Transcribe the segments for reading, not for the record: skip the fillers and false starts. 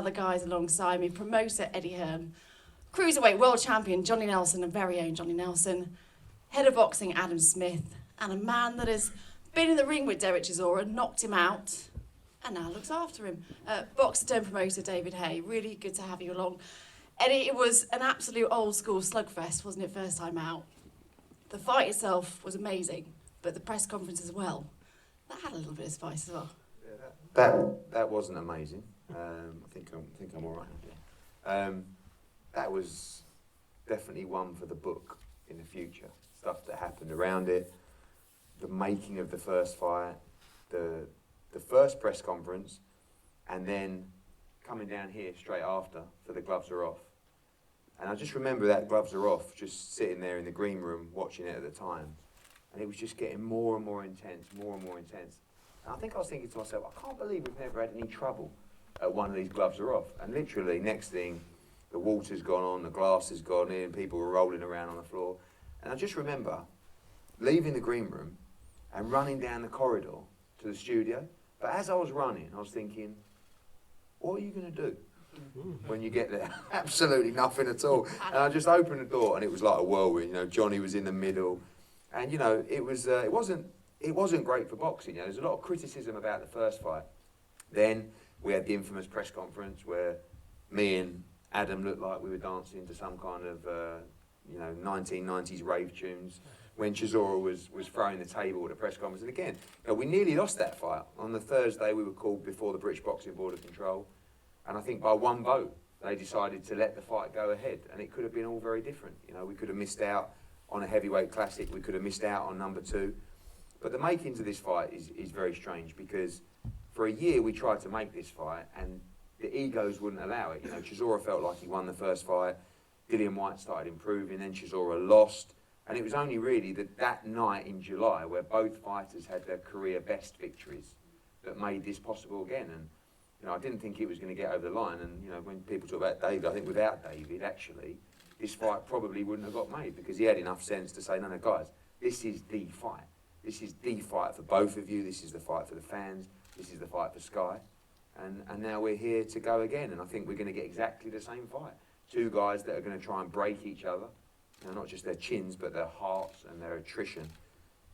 other guys alongside me. Promoter Eddie Hearn, Cruiserweight World Champion Johnny Nelson, and very own Johnny Nelson, Head of Boxing Adam Smith, and a man that has been in the ring with Derek Chisora, knocked him out, and now looks after him. Boxer turned promoter David Haye. Really good to have you along. Eddie, it was an absolute old school slugfest, wasn't it, first time out? The fight itself was amazing, but the press conference as well, that had a little bit of spice as well. Yeah, that wasn't amazing. I think I'm all right. That was definitely one for the book in the future. Stuff that happened around it, the making of the first fight, the first press conference, and then coming down here straight after for the gloves are off. And I just remember that gloves are off, just sitting there in the green room watching it at the time. And it was just getting more and more intense, more and more intense. And I think I was thinking to myself, I can't believe we've never had any trouble at one of these gloves are off. And literally, next thing, the water's gone on, the glass has gone in, people were rolling around on the floor. And I just remember leaving the green room and running down the corridor to the studio. But as I was running, I was thinking, what are you going to do when you get there? Absolutely nothing at all. And I just opened the door and it was like a whirlwind. You know, Johnny was in the middle. And, you know, it wasn't great for boxing. You know, there's a lot of criticism about the first fight. Then we had the infamous press conference where me and Adam looked like we were dancing to some kind of, 1990s rave tunes when Chisora was throwing the table at the press conference. And again, we nearly lost that fight. On the Thursday, we were called before the British Boxing Board of Control. And I think by one vote, they decided to let the fight go ahead. And it could have been all very different. You know, we could have missed out on a heavyweight classic. We could have missed out on number 2. But the makings of this fight is very strange because for a year we tried to make this fight and the egos wouldn't allow it. You know, Chisora felt like he won the first fight. Dillian Whyte started improving, then Chisora lost. And it was only really that night in July where both fighters had their career best victories that made this possible again. And, you know, I didn't think it was going to get over the line. And, you know, when people talk about David, I think without David, actually, this fight probably wouldn't have got made because he had enough sense to say, no, guys, this is the fight. This is the fight for both of you. This is the fight for the fans. This is the fight for Sky. And now we're here to go again. And I think we're going to get exactly the same fight. Two guys that are going to try and break each other. You know, not just their chins, but their hearts and their attrition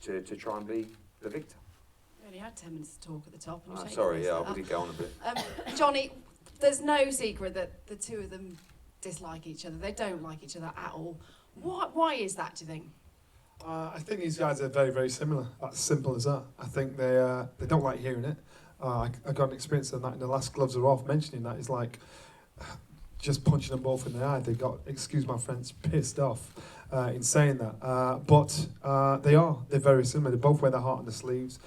to try and be the victor. You only had 10 minutes to talk at the top. Sorry, yeah, I did go on a bit. Johnny, there's no secret that the two of them dislike each other. They don't like each other at all. Why is that, do you think? I think these guys are very, very similar. That's simple as that. I think they don't like hearing it. I got an experience of that in the last gloves are off. Mentioning that is like just punching them both in the eye. They got, excuse my French, pissed off in saying that. But they're very similar. They both wear their heart on their sleeves.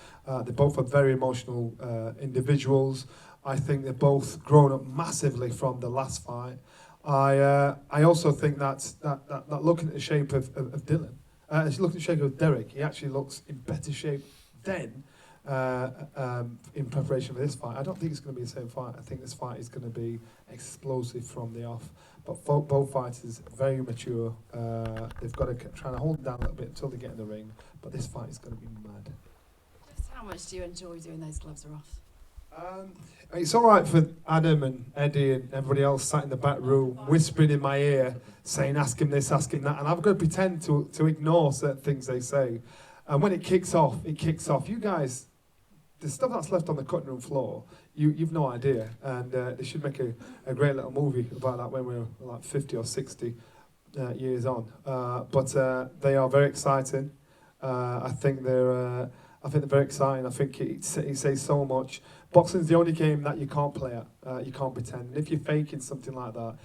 They both are very emotional individuals. I think they're both grown up massively from the last fight. I also think that looking at the shape of Dillian, looking at the shape of Derek, he actually looks in better shape then in preparation for this fight. I don't think it's going to be the same fight. I think this fight is going to be explosive from the off. But both fighters are very mature. They've got to try to hold them down a little bit until they get in the ring. But this fight is going to be mad. Just how much do you enjoy doing those gloves are off? It's all right for Adam and Eddie and everybody else sat in the back room whispering in my ear, saying, ask him this, ask him that. And I've got to pretend to ignore certain things they say. And when it kicks off, it kicks off. You guys, the stuff that's left on the cutting room floor, you've no idea. And they should make a great little movie about that when we're like 50 or 60 years on. But they are very exciting. I think they're very exciting. I think it says so much. Boxing's the only game that you can't play at. You can't pretend. And if you're faking something like that,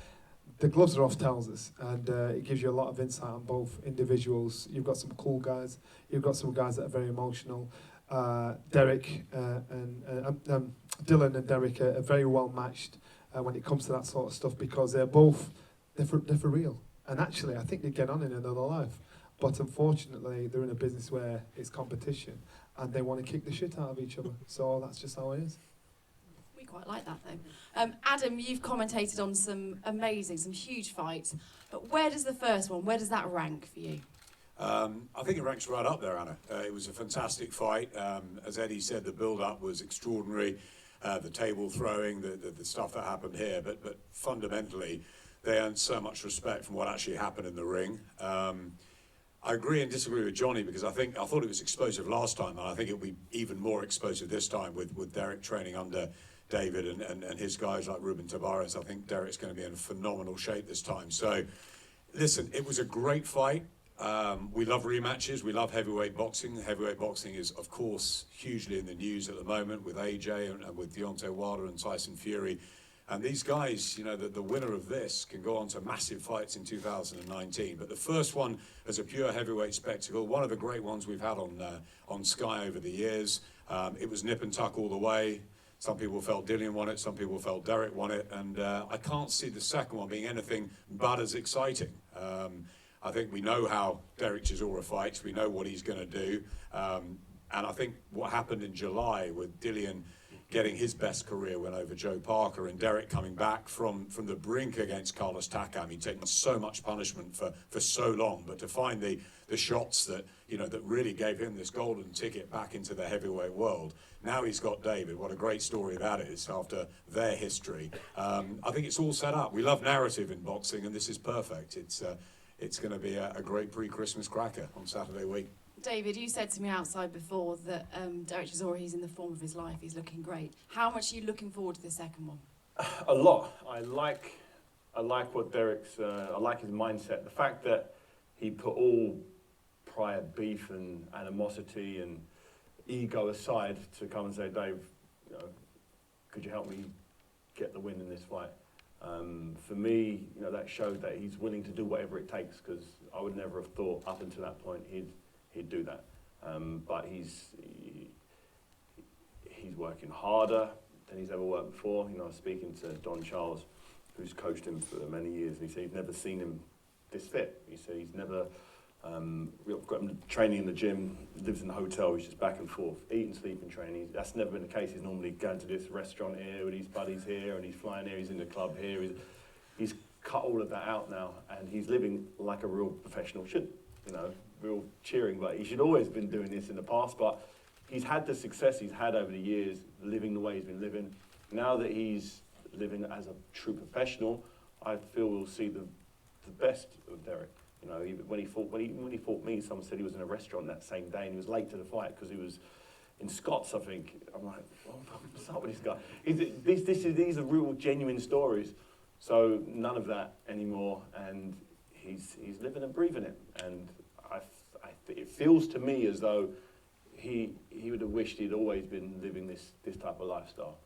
the gloves are off tells us, and it gives you a lot of insight on both individuals. You've got some cool guys. You've got some guys that are very emotional. Derek and Dillian and Derek are very well matched when it comes to that sort of stuff because they're for real. And actually, I think they get on in another life. But unfortunately, they're in a business where it's competition, and they want to kick the shit out of each other. So that's just how it is. We quite like that, though. Adam, you've commentated on some huge fights. But where does the first one, where does that rank for you? I think it ranks right up there, Anna. It was a fantastic fight. As Eddie said, the build-up was extraordinary. the table throwing, the stuff that happened here, but fundamentally, they earned so much respect from what actually happened in the ring. I agree and disagree with Johnny because I thought it was explosive last time, and I think it'll be even more explosive this time with Derek training under David and his guys like Ruben Tavares. I think Derek's going to be in phenomenal shape this time. So, listen, it was a great fight. We love rematches. We love heavyweight boxing. Heavyweight boxing is, of course, hugely in the news at the moment with AJ and with Deontay Wilder and Tyson Fury. And these guys, you know, the winner of this can go on to massive fights in 2019. But the first one as a pure heavyweight spectacle, one of the great ones we've had on Sky over the years. It was nip and tuck all the way. Some people felt Dillian won it, some people felt Derek won it, and I can't see the second one being anything but as exciting. I think we know how Derek Chisora fights, we know what he's going to do, and I think what happened in July with Dillian getting his best career win over Joe Parker and Derek coming back from the brink against Carlos Takam. He'd taken so much punishment for so long, but to find the shots that, you know, that really gave him this golden ticket back into the heavyweight world. Now he's got David. What a great story that is after their history. I think it's all set up. We love narrative in boxing, and this is perfect. It's going to be a great pre-Christmas cracker on Saturday week. David, you said to me outside before that Derek Chisora, he's in the form of his life. He's looking great. How much are you looking forward to the second one? A lot. I like what Derek's. I like his mindset. The fact that he put all prior beef and animosity and ego aside to come and say, Dave, you know, could you help me get the win in this fight? For me, you know, that showed that he's willing to do whatever it takes, because I would never have thought up until that point he'd do that. But he's working harder than he's ever worked before. You know, I was speaking to Don Charles, who's coached him for many years, and he said he's never seen him this fit. He said he's never got him training in the gym, lives in the hotel, he's just back and forth, eating, sleeping, training. That's never been the case. He's normally going to this restaurant here with his buddies here, and he's flying here, he's in the club here. He's cut all of that out now, and he's living like a real professional should, you know, real cheering, but he should always been doing this in the past, but he's had the success he's had over the years, living the way he's been living. Now that he's living as a true professional, I feel we'll see the best of Derek. You know, even when he fought me, someone said he was in a restaurant that same day and he was late to the fight because he was in Scots, I think. I'm like, what's up with this guy? These are real, genuine stories. So none of that anymore, and he's living and breathing it. And it feels to me as though he would have wished he'd always been living this type of lifestyle,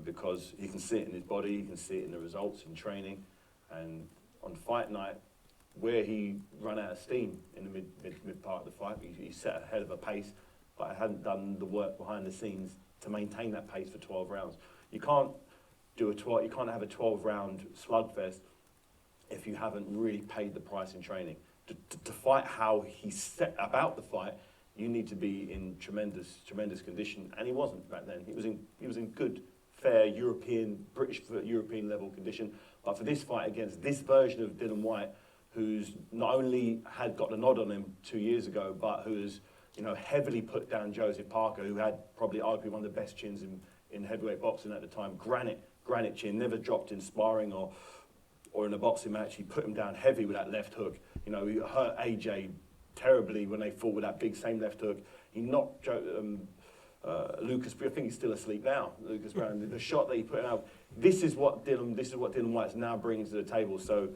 because you can see it in his body, you can see it in the results in training, and on fight night, where he ran out of steam in the mid part of the fight. He set ahead of a pace, but hadn't done the work behind the scenes to maintain that pace for 12 rounds. You can't have a 12-round slugfest if you haven't really paid the price in training. To fight how he set about the fight, you need to be in tremendous condition, and he wasn't back then. He was in good, fair British European level condition. But for this fight against this version of Dillian Whyte, who's not only had got the nod on him 2 years ago, but who's, you know, heavily put down Joseph Parker, who had probably arguably one of the best chins in heavyweight boxing at the time. Granite chin, never dropped in sparring or in a boxing match. He put him down heavy with that left hook. You know, he hurt AJ terribly when they fought with that big same left hook. He knocked Lucas. I think he's still asleep now. Lucas Brown. The shot that he put out. This is what Dillian Whyte's now bringing to the table. So,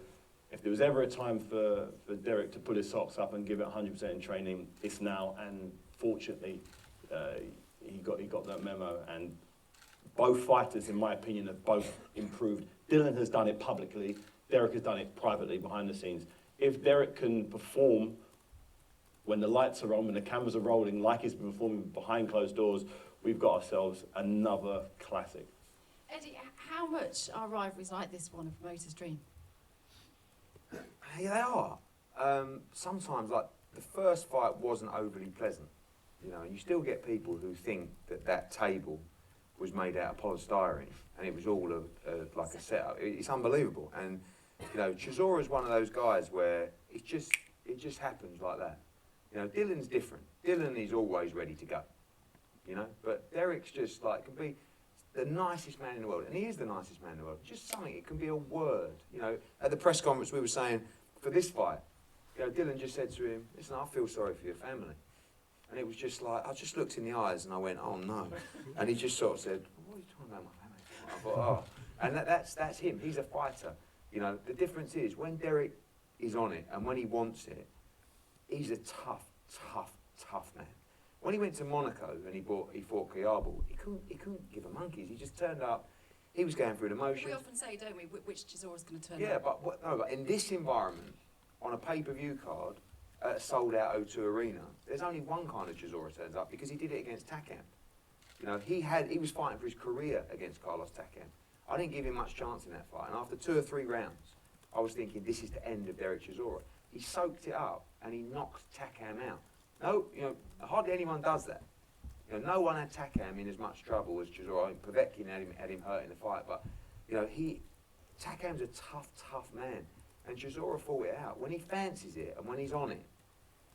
if there was ever a time for Derek to put his socks up and give it 100% in training, it's now. And fortunately, he got that memo. And both fighters, in my opinion, have both improved. Dillian has done it publicly. Derek has done it privately, behind the scenes. If Derek can perform when the lights are on, when the cameras are rolling, like he's been performing behind closed doors, we've got ourselves another classic. Eddie, how much are rivalries like this one a promoter's dream? Yeah, they are. Sometimes, like, the first fight wasn't overly pleasant. You know, you still get people who think that table was made out of polystyrene and it was all like a setup. It's unbelievable. And, you know, Chisora is one of those guys where it just happens like that. You know, Dillian's different. Dillian is always ready to go. You know, but Derek's just like, can be the nicest man in the world, and he is the nicest man in the world. Just something, it can be a word. You know, at the press conference we were saying, for this fight, you know, Dillian just said to him, listen, I feel sorry for your family. And it was just like, I just looked in the eyes and I went, oh no. And he just sort of said, what are you talking about my family? I thought, oh. And that's him, he's a fighter. You know, the difference is, when Derek is on it and when he wants it, he's a tough man. When he went to Monaco and he fought Kayabel, he couldn't give a monkeys. He just turned up. He was going through the motions. We often say, don't we, which Chisora's going to turn Yeah, up. but in this environment, on a pay-per-view card, at a sold-out O2 arena, there's only one kind of Chisora turns up, because he did it against Takam. You know, he was fighting for his career against Carlos Takam. I didn't give him much chance in that fight, and after 2 or 3 rounds, I was thinking, this is the end of Derek Chisora. He soaked it up and he knocked Takam out. No, you know, hardly anyone does that. You know, no one had Takam in as much trouble as Chisora. I mean, Povetkin had him hurt in the fight, but you know, Takam's a tough man, and Chisora fought it out. When he fancies it and when he's on it,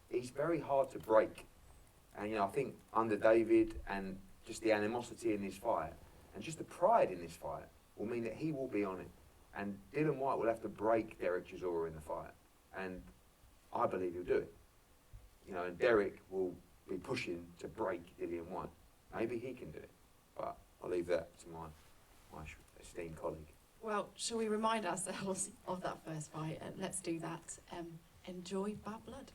he's very hard to break. And you know, I think under David and just the animosity in this fight and just the pride in this fight will mean that he will be on it. And Dillian Whyte will have to break Derek Chisora in the fight, and I believe he'll do it. You know, and Derek will be pushing to break Dillian Whyte. Maybe he can do it, but I'll leave that to my esteemed colleague. Well, shall we remind ourselves of that first fight? Let's do that. Enjoy Bad Blood.